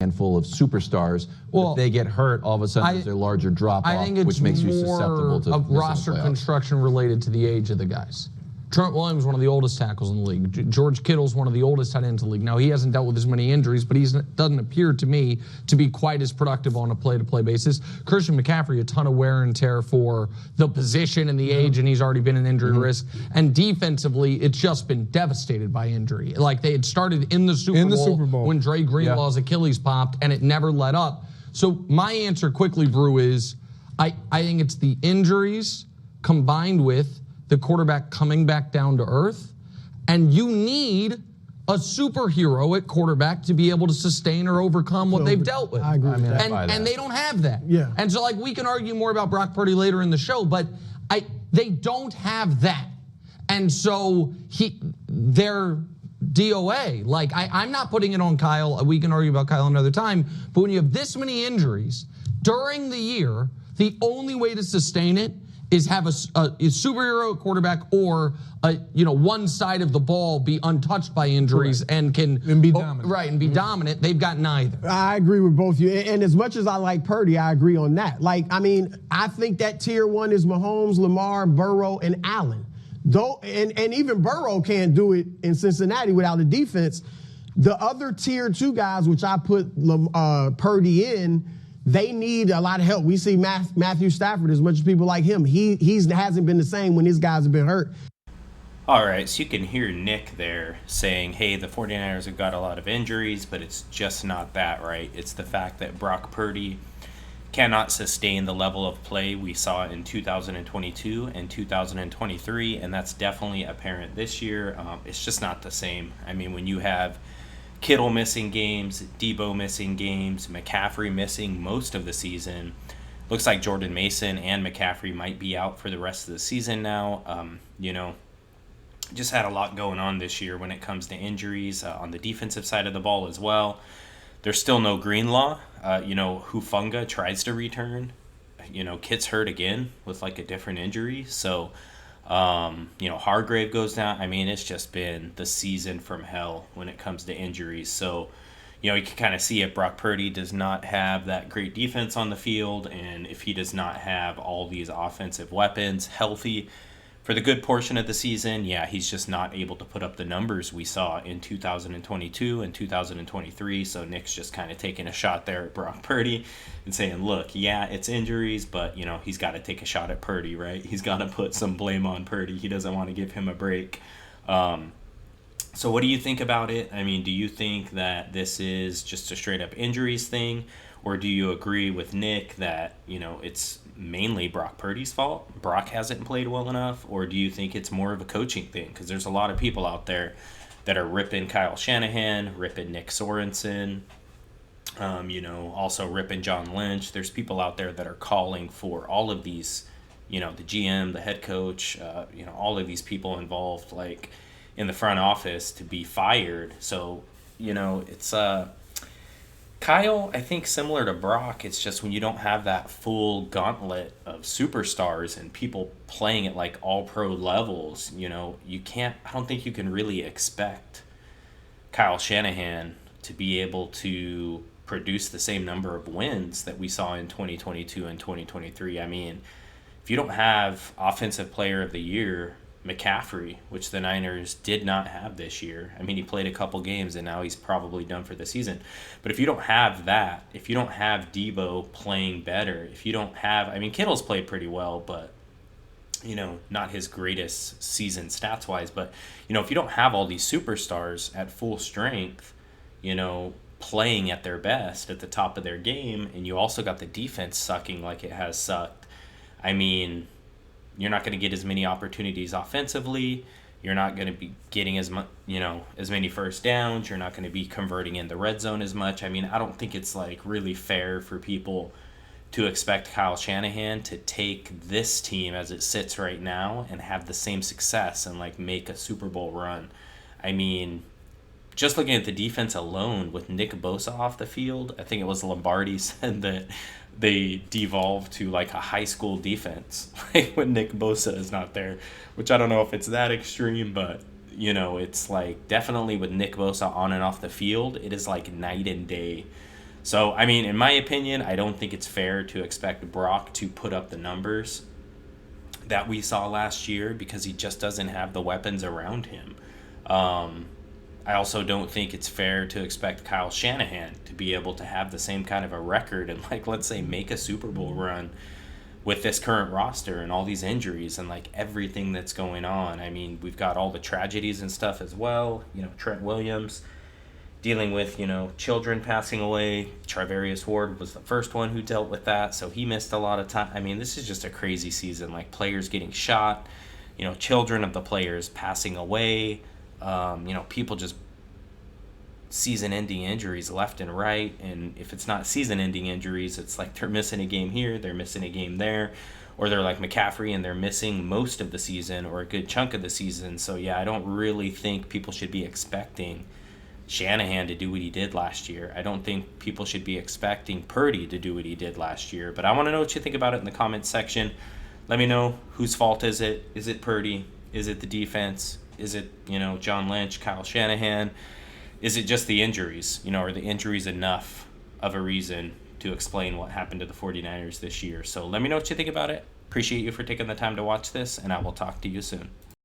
handful of superstars. Well, if they get hurt, all of a sudden there's a larger drop-off, which makes you susceptible to of roster construction related to the age of the guys. Trent Williams, one of the oldest tackles in the league. George Kittle's one of the oldest tight ends in the league. Now, he hasn't dealt with as many injuries, but he doesn't appear to me to be quite as productive on a play-to-play basis. Christian McCaffrey, a ton of wear and tear for the position and the age, and he's already been an injury risk. And defensively, it's just been devastated by injury. Like, they had started in the Super Bowl when Dre Greenlaw's Achilles popped, and it never let up. So my answer quickly, Brew, is I think it's the injuries combined with the quarterback coming back down to earth, and you need a superhero at quarterback to be able to sustain or overcome what they've dealt with. I agree with that. And they don't have that. Yeah. And so, like, we can argue more about Brock Purdy later in the show, but they don't have that. And so they're DOA. Like, I'm not putting it on Kyle. We can argue about Kyle another time, but when you have this many injuries during the year, the only way to sustain it is have a superhero quarterback or one side of the ball be untouched by injuries and be dominant. Right, and be dominant. They've got neither. I agree with both of you. And as much as I like Purdy, I agree on that. Like, I mean, I think that tier one is Mahomes, Lamar, Burrow, and Allen. Though, and even Burrow can't do it in Cincinnati without a defense. The other tier two guys, which I put Purdy in, they need a lot of help. We see Matthew Stafford, as much as people like him, he hasn't been the same when his guys have been hurt. All right, so you can hear Nick there saying, hey, the 49ers have got a lot of injuries, but it's just not that, right? It's the fact that Brock Purdy cannot sustain the level of play we saw in 2022 and 2023, and that's definitely apparent this year. It's just not the same. I mean, when you have Kittle missing games, Debo missing games, McCaffrey missing most of the season. Looks like Jordan Mason and McCaffrey might be out for the rest of the season now. Just had a lot going on this year when it comes to injuries on the defensive side of the ball as well. There's still no Greenlaw. Hufanga tries to return. Kit's hurt again with like a different injury. So, Hargrave goes down. I mean, it's just been the season from hell when it comes to injuries. So, you can kind of see if Brock Purdy does not have that great defense on the field, and if he does not have all these offensive weapons healthy for the good portion of the season, he's just not able to put up the numbers we saw in 2022 and 2023. So Nick's just kind of taking a shot there at Brock Purdy and saying, look, it's injuries, but, he's got to take a shot at Purdy, right? He's got to put some blame on Purdy. He doesn't want to give him a break. So what do you think about it? I mean, do you think that this is just a straight up injuries thing? Or do you agree with Nick that, it's mainly Brock Purdy's fault? Brock hasn't played well enough? Or do you think it's more of a coaching thing? Because there's a lot of people out there that are ripping Kyle Shanahan, ripping Nick Sorensen, also ripping John Lynch. There's people out there that are calling for all of these, the GM, the head coach, all of these people involved, like in the front office, to be fired. So, it's Kyle, I think similar to Brock, it's just when you don't have that full gauntlet of superstars and people playing at like all pro levels, I don't think you can really expect Kyle Shanahan to be able to produce the same number of wins that we saw in 2022 and 2023. I mean, if you don't have Offensive Player of the Year McCaffrey, which the Niners did not have this year. I mean, he played a couple games and now he's probably done for the season. But if you don't have that, if you don't have Debo playing better, if you don't have, Kittle's played pretty well, but, not his greatest season stats-wise. But, if you don't have all these superstars at full strength, playing at their best, at the top of their game, and you also got the defense sucking like it has sucked, you're not going to get as many opportunities offensively. You're not going to be getting as much, as many first downs. You're not going to be converting in the red zone as much. I don't think it's like really fair for people to expect Kyle Shanahan to take this team as it sits right now and have the same success and like make a Super Bowl run. Just looking at the defense alone with Nick Bosa off the field, I think it was Lombardi said that they devolved to like a high school defense when Nick Bosa is not there, which I don't know if it's that extreme, but it's like definitely with Nick Bosa on and off the field, it is like night and day. So, I mean, in my opinion, I don't think it's fair to expect Brock to put up the numbers that we saw last year because he just doesn't have the weapons around him. I also don't think it's fair to expect Kyle Shanahan to be able to have the same kind of a record and, like, let's say, make a Super Bowl run with this current roster and all these injuries and, like, everything that's going on. I mean, we've got all the tragedies and stuff as well. You know, Trent Williams dealing with, you know, children passing away. Charvarius Ward was the first one who dealt with that, so he missed a lot of time. I mean, this is just a crazy season. Like, players getting shot, you know, children of the players passing away, you know, people just season-ending injuries left and right. And if it's not season-ending injuries, it's like they're missing a game here, they're missing a game there, or they're like McCaffrey and they're missing most of the season or a good chunk of the season. So, yeah, I don't really think people should be expecting Shanahan to do what he did last year. I don't think people should be expecting Purdy to do what he did last year. But I want to know what you think about it in the comments section. Let me know, whose fault is it? Is it Purdy? Is it the defense? Is it, you know, John Lynch, Kyle Shanahan? Is it just the injuries? You know, are the injuries enough of a reason to explain what happened to the 49ers this year? So let me know what you think about it. Appreciate you for taking the time to watch this, and I will talk to you soon.